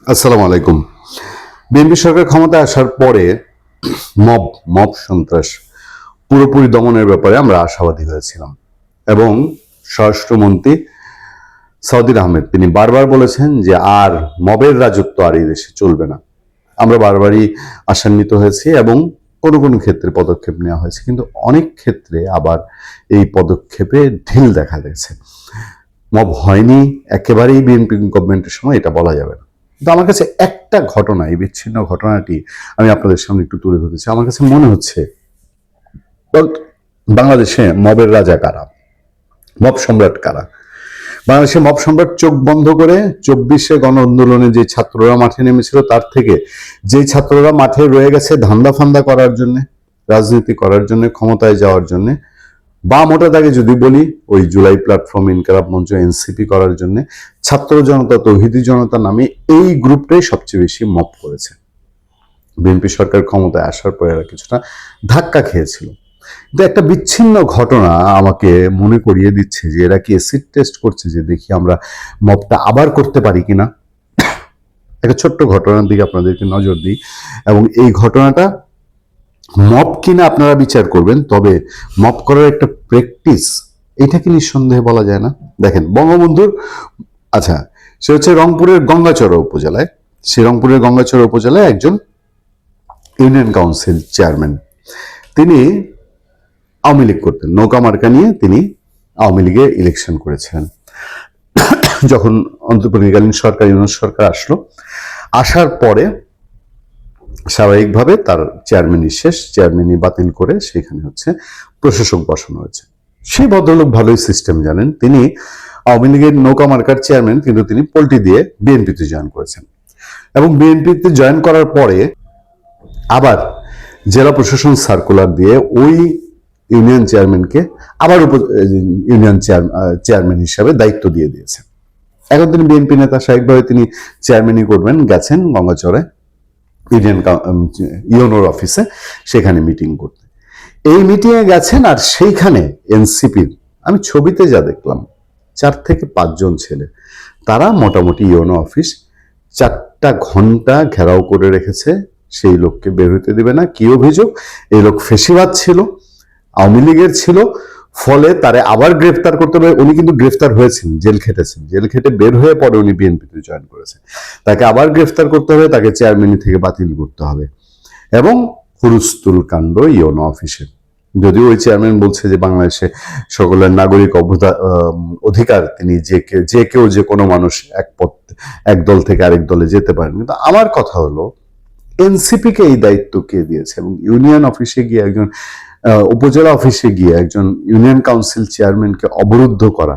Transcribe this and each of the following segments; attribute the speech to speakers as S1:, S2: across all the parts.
S1: আসসালামু আলাইকুম। বিএনপি সরকার ক্ষমতায় আসার পরে মব মব সন্ত্রাস পুরোপুরি দমনের ব্যাপারে আমরা আশাবাদী হয়েছিলাম এবং স্বরাষ্ট্রমন্ত্রী সাউদির আহমেদ তিনি বারবার বলেছেন যে আর মবের রাজত্ব আর এই দেশে চলবে না। আমরা বারবারই আশান্বিত হয়েছি এবং কোনো কোনো ক্ষেত্রে পদক্ষেপ নেওয়া হয়েছে, কিন্তু অনেক ক্ষেত্রে আবার এই পদক্ষেপে ঢিল দেখা গেছে। মব হয়নি একেবারেই বিএনপি গভর্নমেন্টের সময়, এটা বলা যাবে না। কিন্তু আমার কাছে একটা ঘটনা, এই বিচ্ছিন্ন ঘটনাটি আমি আপনাদের সামনে একটু তুলে ধরেছি। আমার কাছে মনে হচ্ছে বাংলাদেশে মবের রাজা কারা, মব সম্রাট কারা? বাংলাদেশে মব সম্রাট চোখ বন্ধ করে 24-এ গণ আন্দোলনে যে ছাত্ররা মাঠে নেমেছিল, তার থেকে যে ছাত্ররা মাঠে রয়ে গেছে ধান্দা ফান্দা করার জন্য, রাজনীতি করার জন্য, ক্ষমতায় যাওয়ার জন্য, বা মোটা দাগে যদি বলি ওই জুলাই প্ল্যাটফর্ম, ইনকিলাব মঞ্চ, এনসিপি করার জন্য, ছাত্র জনতা, তৌহিদি জনতা নামে এই গ্রুপটাই সবচেয়ে বেশি মব করেছে। বিএনপি সরকার ক্ষমতায় আসার পরে এরা কিছুটা ধাক্কা খেয়েছিল। কিন্তু একটা বিচ্ছিন্ন ঘটনা আমাকে মনে করিয়ে দিচ্ছে যে এরা কি অ্যাসিড টেস্ট করছে, যে দেখি আমরা মবটা আবার করতে পারি কিনা। একটা ছোট্ট ঘটনার দিকে আপনাদেরকে নজর দিই, এবং এই ঘটনাটা মব কিনা আপনারা বিচার করবেন। তবে মব করার একটা প্র্যাকটিস, এটা কি নিঃসন্দেহে বলা যায় না? দেখেন, বঙ্গবন্ধুর, আচ্ছা, সে হচ্ছে রংপুরের গঙ্গাচড়া উপজেলায়, রংপুরের গঙ্গাচড়া উপজেলায় একজন ইউনিয়ন কাউন্সিল চেয়ারম্যান। তিনি আওয়ামী লীগ করতেন, নৌকা মার্কা নিয়ে তিনি আওয়ামী লীগে ইলেকশন করেছিলেন। যখন অন্তর্বর্তীকালীন সরকার, ইউনিয়ন সরকার আসলো, আসার পরে স্বাভাবিকভাবে তার চেয়ারম্যানই বাতিল করে সেখানে হচ্ছে প্রশাসক বসানো হয়েছে। সেই ভদ্রলোক ভালোই সিস্টেম জানেন। তিনি আওয়ামী লীগের নৌকা মার্কার চেয়ারম্যান, কিন্তু তিনি পল্টি দিয়ে বিএনপিতে জয়েন করেছেন, এবং বিএনপিতে জয়েন করার পরে আবার জেলা প্রশাসন সার্কুলার দিয়ে ওই ইউনিয়ন চেয়ারম্যানকে আবার ইউনিয়ন চেয়ারম্যান হিসাবে দায়িত্ব দিয়ে দিয়েছেন। এখন তিনি বিএনপি নেতা, স্বাভাবিকভাবে তিনি চেয়ারম্যানই করবেন। গেছেন গঙ্গাচড়ে ইউনোর অফিসে, সেখানে মিটিং করতে। এই মিটিংয়ে গেছেন, আর সেইখানে এনসিপির, আমি ছবিতে যা দেখলাম, 4 থেকে 5 জন ছেলে, তারা মোটামুটি ইউনো অফিস 4টা ঘন্টা ঘেরাও করে রেখেছে। সেই লোককে বের হতে দিবে না। কি অভিযোগ? এই লোক ফেসিবাদ ছিল, আওয়ামী লীগের ছিল, ফলে তারে আবার গ্রেফতার করতে হবে। উনি কিন্তু গ্রেফতার হয়েছেন, জেল খেটেছেন, জেল খেটে বের হয়ে পরে উনি বিএনপিতে জয়েন করেছেন। তাকে আবার গ্রেফতার করতে হবে, তাকে চেয়ারম্যান থেকে বাতিল করতে হবে, এবং হুলস্থুল কাণ্ড ইউনো অফিসে। যদিও ওই চেয়ারম্যান বলছে যে বাংলাদেশে সকলের নাগরিক অধিকার, তিনি যে কেউ যে কোনো মানুষ এক দল থেকে আরেক দলে যেতে পারেন। কিন্তু আমার কথা হলো, এনসিপি কে এই দায়িত্ব কে দিয়েছে? এবং ইউনিয়ন অফিসে গিয়ে একজন, উপজেলা অফিসে গিয়ে একজন ইউনিয়ন কাউন্সিল চেয়ারম্যানকে অবরুদ্ধ করা,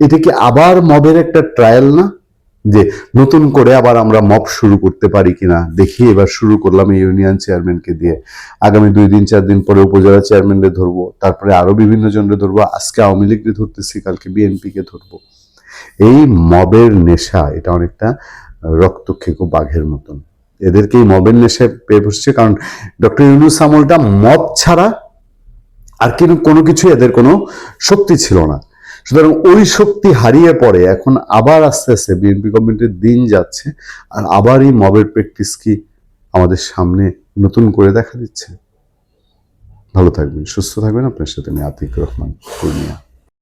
S1: এটা কি আবার মবের একটা ট্রায়াল না? যে নতুন করে আবার আমরা মব শুরু করতে পারি কিনা দেখি। এবার শুরু করলাম এই ইউনিয়ন চেয়ারম্যানকে দিয়ে, আগামী 2 দিন 4 দিন পরে উপজেলা চেয়ারম্যানকে ধরবো, তারপরে আরো বিভিন্ন জনকে ধরবো। আজকে আওয়ামী লীগকে ধরতেছি, কালকে বিএনপি কে ধরবো। এই মবের নেশা, এটা অনেকটা রক্তক্ষেকো বাঘের মতন। এদেরকে এই মবের নেশায় পেয়ে বসছে, কারণ ডক্টর ইউনূস আমলটা মব ছাড়া আর কিন্তু কোনো কিছু এদের কোনো শক্তি ছিল না। সুতরাং ওই শক্তি হারিয়ে পড়ে এখন আবার আস্তে আস্তে বিএনপি গভর্নমেন্টের দিন যাচ্ছে, আর আবার এই মবের প্র্যাকটিস কি আমাদের সামনে নতুন করে দেখা দিচ্ছে। ভালো থাকবেন, সুস্থ থাকবেন। আপনার সাথে আমি আতিক রহমান, পূর্ণিয়া।